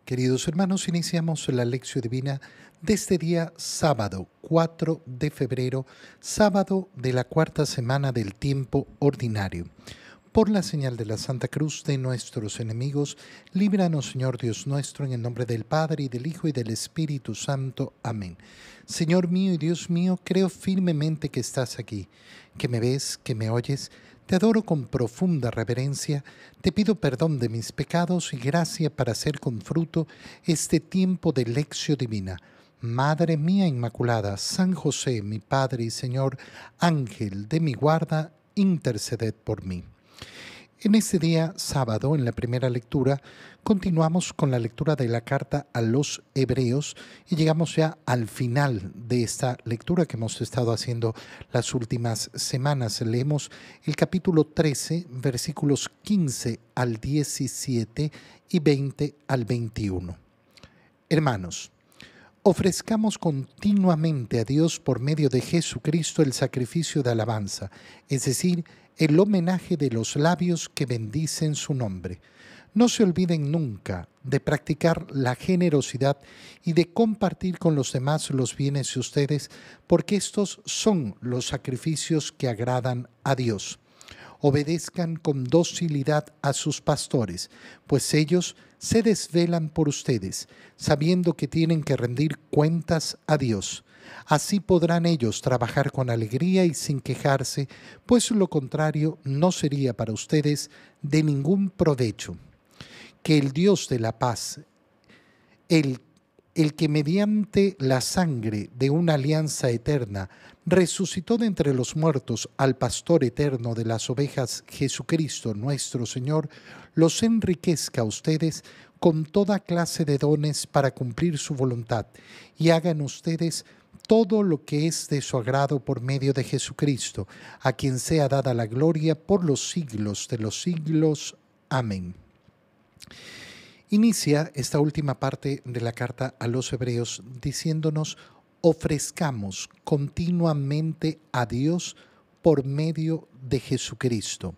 Queridos hermanos, iniciamos la lección divina de este día sábado 4 de febrero, sábado de la cuarta semana del tiempo ordinario. Por la señal de la Santa Cruz de nuestros enemigos, líbranos, Señor Dios nuestro, en el nombre del Padre, y del Hijo, y del Espíritu Santo. Amén. Señor mío y Dios mío, creo firmemente que estás aquí, que me ves, que me oyes. Te adoro con profunda reverencia, te pido perdón de mis pecados y gracia para hacer con fruto este tiempo de lección divina. Madre mía Inmaculada, San José, mi Padre y Señor, Ángel de mi guarda, interceded por mí. En este día sábado, en la primera lectura, continuamos con la lectura de la carta a los Hebreos y llegamos ya al final de esta lectura que hemos estado haciendo las últimas semanas. Leemos el capítulo 13, versículos 15 al 17 y 20 al 21. Hermanos, ofrezcamos continuamente a Dios por medio de Jesucristo el sacrificio de alabanza, es decir, el homenaje de los labios que bendicen su nombre. No se olviden nunca de practicar la generosidad y de compartir con los demás los bienes de ustedes, porque estos son los sacrificios que agradan a Dios. Obedezcan con docilidad a sus pastores, pues ellos se desvelan por ustedes, sabiendo que tienen que rendir cuentas a Dios. Así podrán ellos trabajar con alegría y sin quejarse, pues lo contrario no sería para ustedes de ningún provecho. Que el Dios de la paz, el que mediante la sangre de una alianza eterna resucitó de entre los muertos al pastor eterno de las ovejas, Jesucristo nuestro Señor, los enriquezca a ustedes con toda clase de dones para cumplir su voluntad, y hagan ustedes todo lo que es de su agrado por medio de Jesucristo, a quien sea dada la gloria por los siglos de los siglos. Amén. Inicia esta última parte de la carta a los Hebreos diciéndonos: ofrezcamos continuamente a Dios por medio de Jesucristo.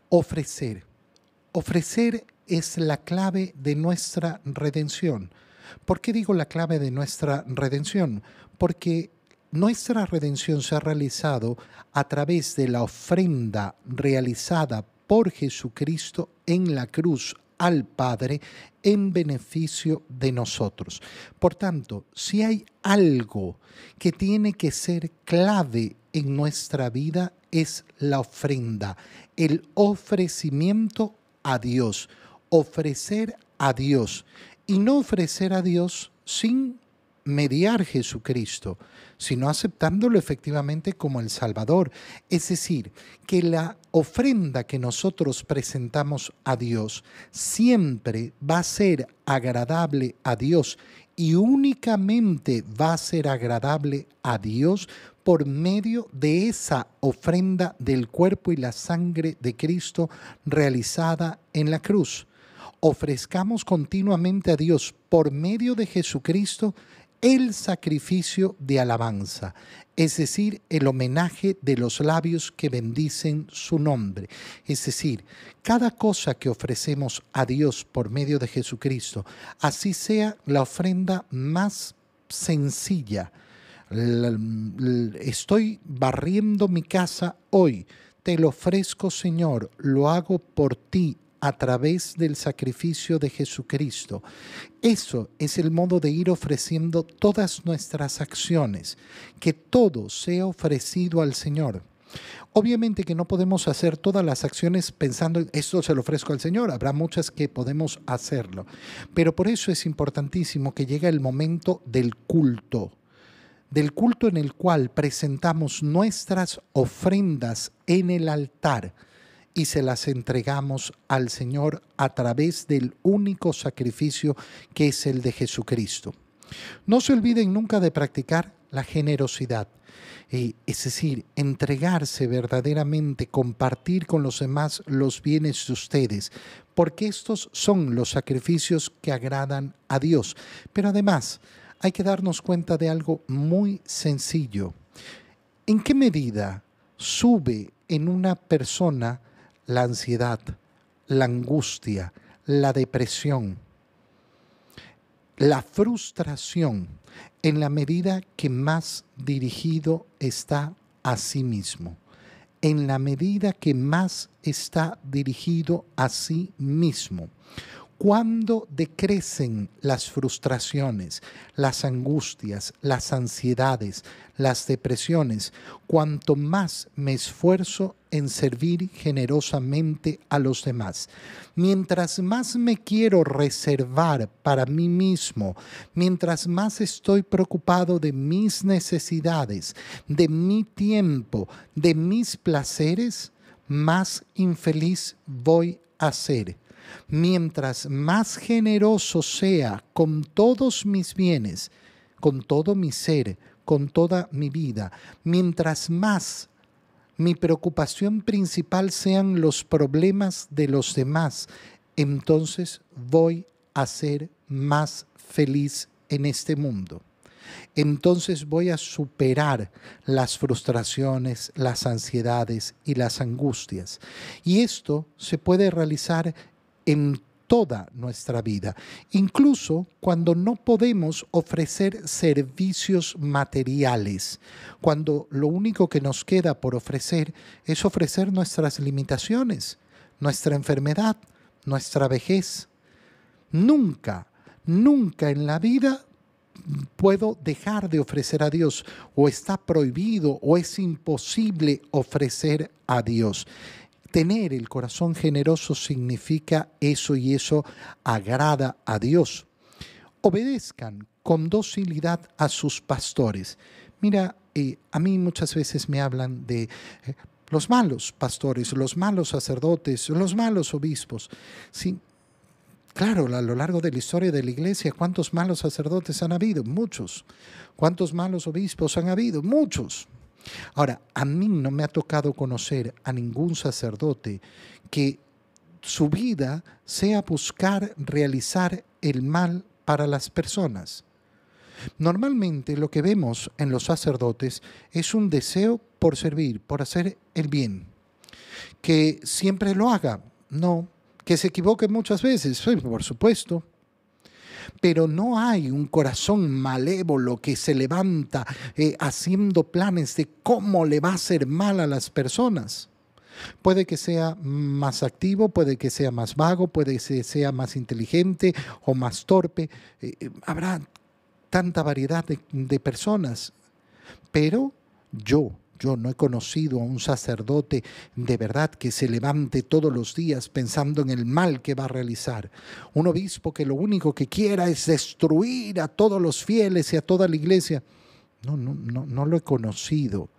Ofrecer. Ofrecer es la clave de nuestra redención. ¿Por qué digo la clave de nuestra redención? Porque nuestra redención se ha realizado a través de la ofrenda realizada por Jesucristo en la cruz al Padre en beneficio de nosotros. Por tanto, si hay algo que tiene que ser clave en nuestra vida, es la ofrenda, el ofrecimiento a Dios, ofrecer a Dios, y no ofrecer a Dios sin mediar Jesucristo, sino aceptándolo efectivamente como el Salvador. Es decir, que la ofrenda que nosotros presentamos a Dios siempre va a ser agradable a Dios, y únicamente va a ser agradable a Dios por medio de esa ofrenda del cuerpo y la sangre de Cristo realizada en la cruz. Ofrezcamos continuamente a Dios por medio de Jesucristo el sacrificio de alabanza, es decir, el homenaje de los labios que bendicen su nombre. Es decir, cada cosa que ofrecemos a Dios por medio de Jesucristo, así sea la ofrenda más sencilla. Estoy barriendo mi casa hoy, te lo ofrezco, Señor, lo hago por ti, a través del sacrificio de Jesucristo. Eso es el modo de ir ofreciendo todas nuestras acciones, que todo sea ofrecido al Señor. Obviamente que no podemos hacer todas las acciones pensando, esto se lo ofrezco al Señor, habrá muchas que podemos hacerlo, pero por eso es importantísimo que llegue el momento del culto en el cual presentamos nuestras ofrendas en el altar, y se las entregamos al Señor a través del único sacrificio que es el de Jesucristo. No se olviden nunca de practicar la generosidad, es decir, entregarse verdaderamente, compartir con los demás los bienes de ustedes, porque estos son los sacrificios que agradan a Dios. Pero además hay que darnos cuenta de algo muy sencillo. ¿En qué medida sube en una persona la ansiedad, la angustia, la depresión? la frustración en la medida que más dirigido está a sí mismo. En la medida que más está dirigido a sí mismo. Cuando decrecen las frustraciones, las angustias, las ansiedades, las depresiones, cuanto más me esfuerzo en servir generosamente a los demás. Mientras más me quiero reservar para mí mismo, mientras más estoy preocupado de mis necesidades, de mi tiempo, de mis placeres, más infeliz voy a ser. Mientras más generoso sea con todos mis bienes, con todo mi ser, con toda mi vida, mientras más mi preocupación principal sean los problemas de los demás, entonces voy a ser más feliz en este mundo. Entonces voy a superar las frustraciones, las ansiedades y las angustias. Y esto se puede realizar en toda nuestra vida, incluso cuando no podemos ofrecer servicios materiales, cuando lo único que nos queda por ofrecer es ofrecer nuestras limitaciones, nuestra enfermedad, nuestra vejez. Nunca, nunca en la vida puedo dejar de ofrecer a Dios, o está prohibido o es imposible ofrecer a Dios. Tener el corazón generoso significa eso, y eso agrada a Dios. Obedezcan con docilidad a sus pastores. Mira, a mí muchas veces me hablan de los malos pastores, los malos sacerdotes, los malos obispos. Sí, claro, a lo largo de la historia de la iglesia, ¿cuántos malos sacerdotes han habido? Muchos. ¿Cuántos malos obispos han habido? Muchos. Ahora, a mí no me ha tocado conocer a ningún sacerdote que su vida sea buscar realizar el mal para las personas. Normalmente lo que vemos en los sacerdotes es un deseo por servir, por hacer el bien. Que siempre lo haga, no. Que se equivoque muchas veces, sí, por supuesto. Pero no hay un corazón malévolo que se levanta haciendo planes de cómo le va a hacer mal a las personas. Puede que sea más activo, puede que sea más vago, puede que sea más inteligente o más torpe. Habrá tanta variedad de personas. Pero yo no he conocido a un sacerdote de verdad que se levante todos los días pensando en el mal que va a realizar. Un obispo que lo único que quiera es destruir a todos los fieles y a toda la iglesia. No lo he conocido.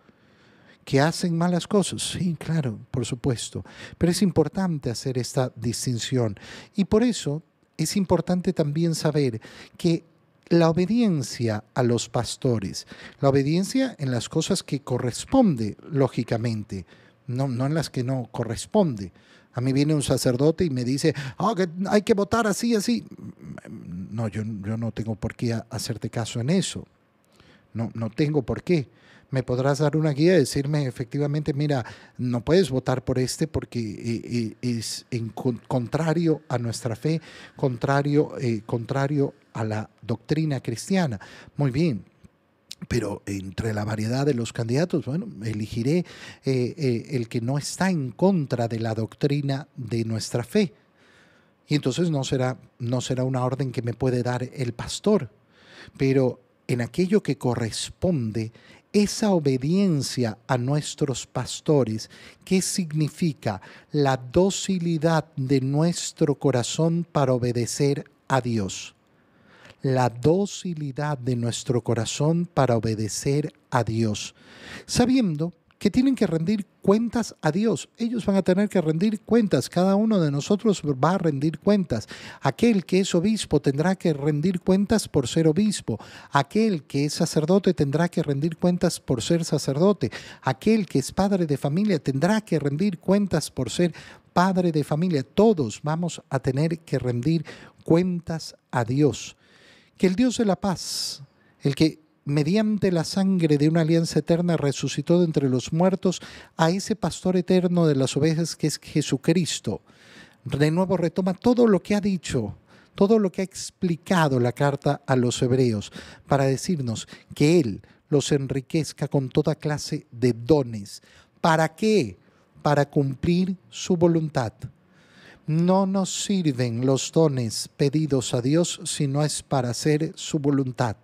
¿Que hacen malas cosas? Sí, claro, por supuesto. Pero es importante hacer esta distinción. Y por eso es importante también saber que la obediencia a los pastores, la obediencia en las cosas que corresponde, lógicamente, no en las que no corresponde. A mí viene un sacerdote y me dice, que hay que votar así, así. No, yo no tengo por qué hacerte caso en eso. No tengo por qué. Me podrás dar una guía y decirme efectivamente, mira, no puedes votar por este porque es contrario a nuestra fe, contrario a la doctrina cristiana. Muy bien, pero entre la variedad de los candidatos, bueno, elegiré el que no está en contra de la doctrina de nuestra fe. Y entonces no será una orden que me puede dar el pastor, pero en aquello que corresponde, esa obediencia a nuestros pastores, ¿qué significa? La docilidad de nuestro corazón para obedecer a Dios. La docilidad de nuestro corazón para obedecer a Dios, sabiendo que tienen que rendir cuentas a Dios. Ellos van a tener que rendir cuentas. Cada uno de nosotros va a rendir cuentas. Aquel que es obispo tendrá que rendir cuentas por ser obispo. Aquel que es sacerdote tendrá que rendir cuentas por ser sacerdote. Aquel que es padre de familia tendrá que rendir cuentas por ser padre de familia. Todos vamos a tener que rendir cuentas a Dios. Que el Dios de la paz, el que mediante la sangre de una alianza eterna resucitó de entre los muertos a ese pastor eterno de las ovejas que es Jesucristo, de nuevo retoma todo lo que ha dicho todo lo que ha explicado la carta a los hebreos para decirnos que Él los enriquezca con toda clase de dones. ¿Para qué? Para cumplir su voluntad. No nos sirven los dones pedidos a Dios si no es para hacer su voluntad.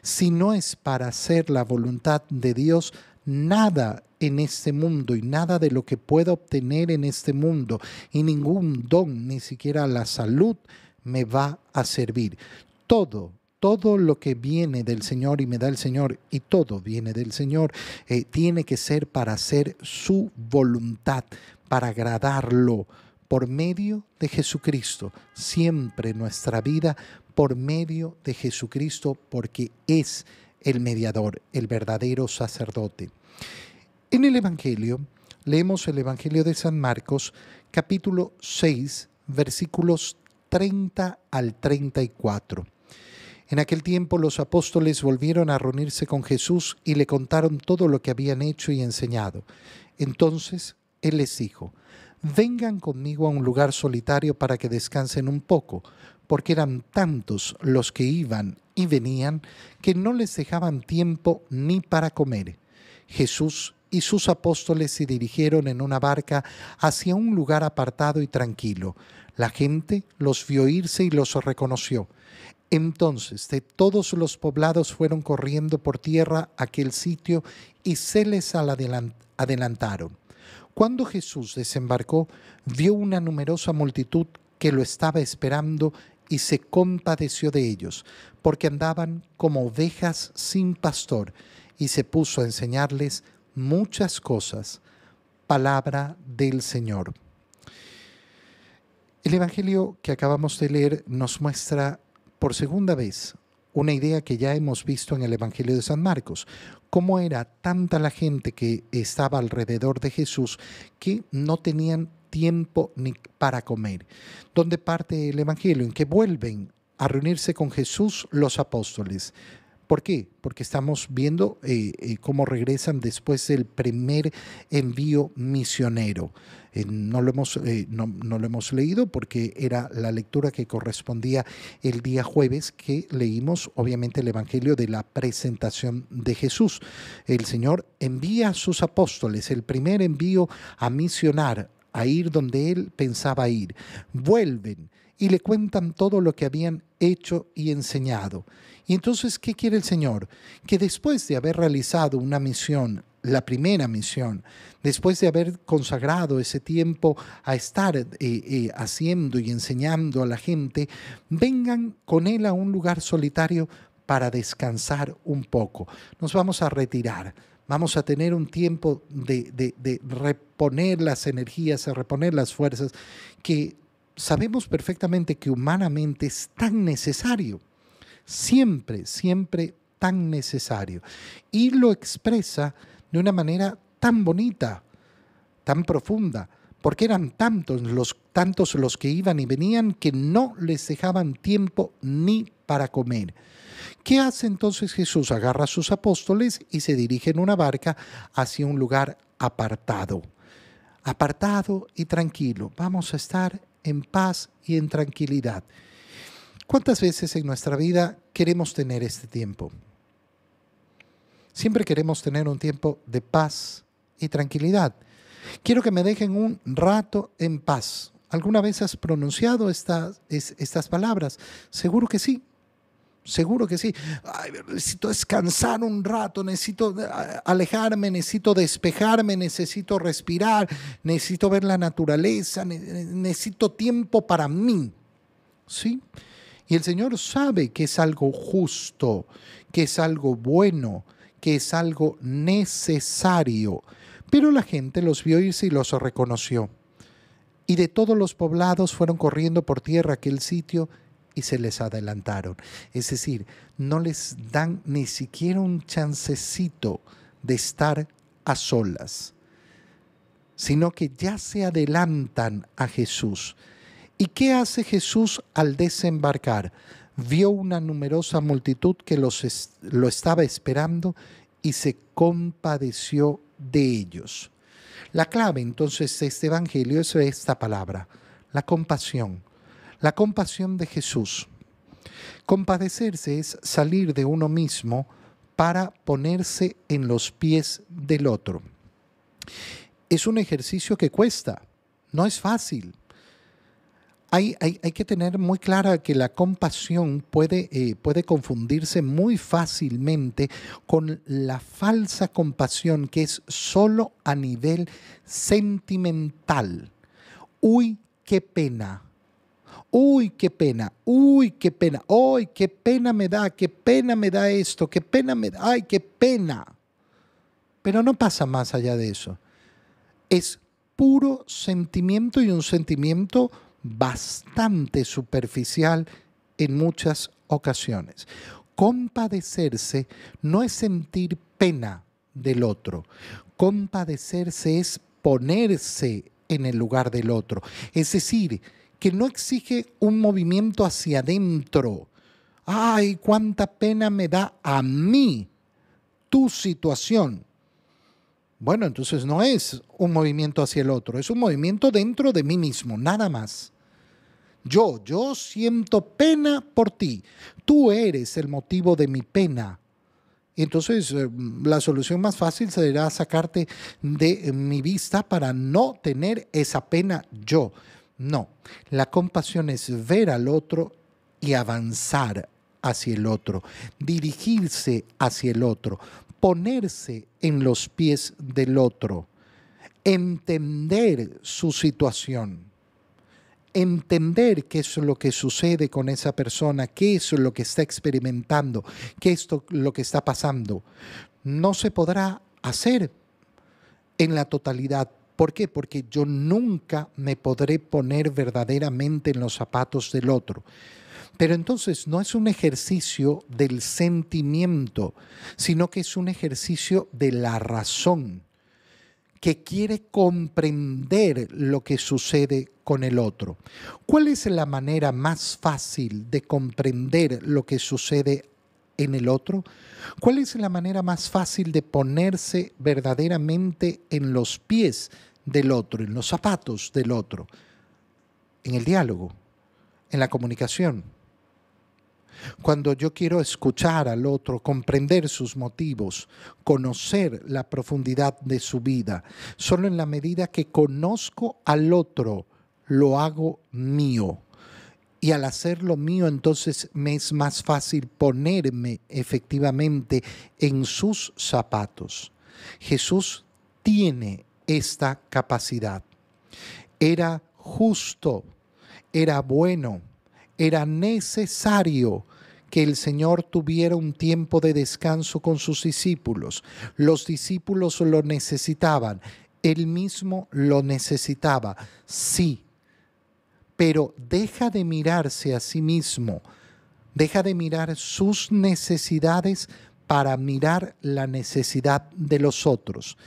Si no es para hacer la voluntad de Dios, nada en este mundo y nada de lo que pueda obtener en este mundo y ningún don, ni siquiera la salud, me va a servir. Todo lo que viene del Señor y me da el Señor, y todo viene del Señor, tiene que ser para hacer su voluntad, para agradarlo, por medio de Jesucristo. Siempre nuestra vida por medio de Jesucristo, porque es el mediador, el verdadero sacerdote. En el Evangelio, leemos el Evangelio de San Marcos, capítulo 6, versículos 30 al 34. En aquel tiempo los apóstoles volvieron a reunirse con Jesús y le contaron todo lo que habían hecho y enseñado. Entonces Él les dijo: vengan conmigo a un lugar solitario para que descansen un poco, porque eran tantos los que iban y venían que no les dejaban tiempo ni para comer. Jesús y sus apóstoles se dirigieron en una barca hacia un lugar apartado y tranquilo. La gente los vio irse y los reconoció. Entonces de todos los poblados fueron corriendo por tierra a aquel sitio y se les adelantaron. Cuando Jesús desembarcó, vio una numerosa multitud que lo estaba esperando y se compadeció de ellos, porque andaban como ovejas sin pastor, y se puso a enseñarles muchas cosas. Palabra del Señor. El Evangelio que acabamos de leer nos muestra por segunda vez una idea que ya hemos visto en el Evangelio de San Marcos: cómo era tanta la gente que estaba alrededor de Jesús que no tenían tiempo ni para comer. ¿Dónde parte el Evangelio? En que vuelven a reunirse con Jesús los apóstoles. ¿Por qué? Porque estamos viendo cómo regresan después del primer envío misionero. No lo hemos leído porque era la lectura que correspondía el día jueves, que leímos obviamente el Evangelio de la presentación de Jesús. El Señor envía a sus apóstoles, el primer envío a misionar, a ir donde Él pensaba ir. Vuelven y le cuentan todo lo que habían hecho y enseñado. Y entonces, ¿qué quiere el Señor? Que después de haber realizado una misión, la primera misión, después de haber consagrado ese tiempo a estar haciendo y enseñando a la gente, vengan con Él a un lugar solitario para descansar un poco. Nos vamos a retirar. Vamos a tener un tiempo de reponer las energías, de reponer las fuerzas, que sabemos perfectamente que humanamente es tan necesario. Siempre, siempre tan necesario. Y lo expresa de una manera tan bonita, tan profunda, porque eran tantos los que iban y venían que no les dejaban tiempo ni para comer. ¿Qué hace entonces Jesús? Agarra a sus apóstoles y se dirige en una barca hacia un lugar apartado y tranquilo. Vamos a estar en paz y en tranquilidad. ¿Cuántas veces en nuestra vida queremos tener este tiempo? Siempre queremos tener un tiempo de paz y tranquilidad. Quiero que me dejen un rato en paz. ¿Alguna vez has pronunciado estas palabras? Seguro que sí. Seguro que sí. Ay, necesito descansar un rato, necesito alejarme, necesito despejarme, necesito respirar, necesito ver la naturaleza, necesito tiempo para mí. ¿Sí? Y el Señor sabe que es algo justo, que es algo bueno, que es algo necesario. Pero la gente los vio irse y los reconoció. Y de todos los poblados fueron corriendo por tierra a aquel sitio y se les adelantaron. Es decir, no les dan ni siquiera un chancecito de estar a solas, sino que ya se adelantan a Jesús. ¿Y qué hace Jesús al desembarcar? Vio una numerosa multitud que lo estaba esperando y se compadeció de ellos. La clave entonces de este evangelio es esta palabra: la compasión. La compasión de Jesús. Compadecerse es salir de uno mismo para ponerse en los pies del otro. Es un ejercicio que cuesta, no es fácil. Hay que tener muy clara que la compasión puede confundirse muy fácilmente con la falsa compasión que es solo a nivel sentimental. Uy, qué pena. Uy, qué pena. Uy, qué pena. Uy, qué pena me da esto, qué pena me da. Ay, qué pena. Pero no pasa más allá de eso. Es puro sentimiento y un sentimiento bastante superficial en muchas ocasiones. Compadecerse no es sentir pena del otro. Compadecerse es ponerse en el lugar del otro. Es decir, que no exige un movimiento hacia adentro. Ay, cuánta pena me da a mí tu situación. Bueno, entonces no es un movimiento hacia el otro, es un movimiento dentro de mí mismo, nada más. Yo siento pena por ti. Tú eres el motivo de mi pena. Y entonces la solución más fácil será sacarte de mi vista para no tener esa pena yo. No, la compasión es ver al otro y avanzar hacia el otro, dirigirse hacia el otro, ponerse en los pies del otro, entender su situación, entender qué es lo que sucede con esa persona, qué es lo que está experimentando, qué es lo que está pasando. No se podrá hacer en la totalidad. ¿Por qué? Porque yo nunca me podré poner verdaderamente en los zapatos del otro. Pero entonces no es un ejercicio del sentimiento, sino que es un ejercicio de la razón, que quiere comprender lo que sucede con el otro. ¿Cuál es la manera más fácil de comprender lo que sucede en el otro? ¿Cuál es la manera más fácil de ponerse verdaderamente en los pies del otro, en los zapatos del otro? En el diálogo, en la comunicación. Cuando yo quiero escuchar al otro, comprender sus motivos, conocer la profundidad de su vida, solo en la medida que conozco al otro, lo hago mío. Y al hacerlo mío, entonces me es más fácil ponerme efectivamente en sus zapatos. Jesús tiene esta capacidad. Era justo, era bueno, era necesario que el Señor tuviera un tiempo de descanso con sus discípulos. Los discípulos lo necesitaban, Él mismo lo necesitaba, sí. Pero deja de mirarse a sí mismo, deja de mirar sus necesidades para mirar la necesidad de los otros.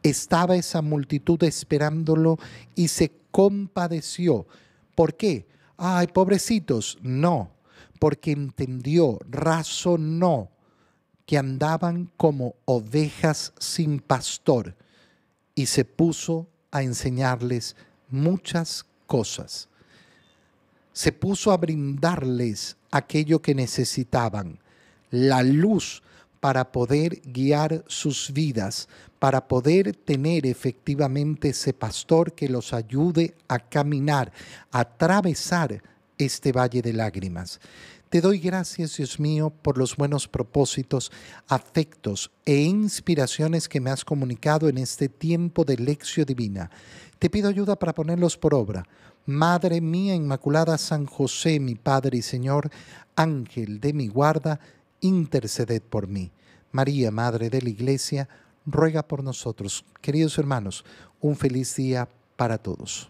Estaba esa multitud esperándolo y se compadeció. ¿Por qué? Ay, pobrecitos, no, porque entendió, razonó que andaban como ovejas sin pastor y se puso a enseñarles muchas cosas. Se puso a brindarles aquello que necesitaban, la luz para poder guiar sus vidas, para poder tener efectivamente ese pastor que los ayude a caminar, a atravesar este valle de lágrimas. Te doy gracias, Dios mío, por los buenos propósitos, afectos e inspiraciones que me has comunicado en este tiempo de lección divina. Te pido ayuda para ponerlos por obra. Madre mía Inmaculada, San José, mi Padre y Señor, Ángel de mi guarda, interceded por mí. María, Madre de la Iglesia, ruega por nosotros. Queridos hermanos, un feliz día para todos.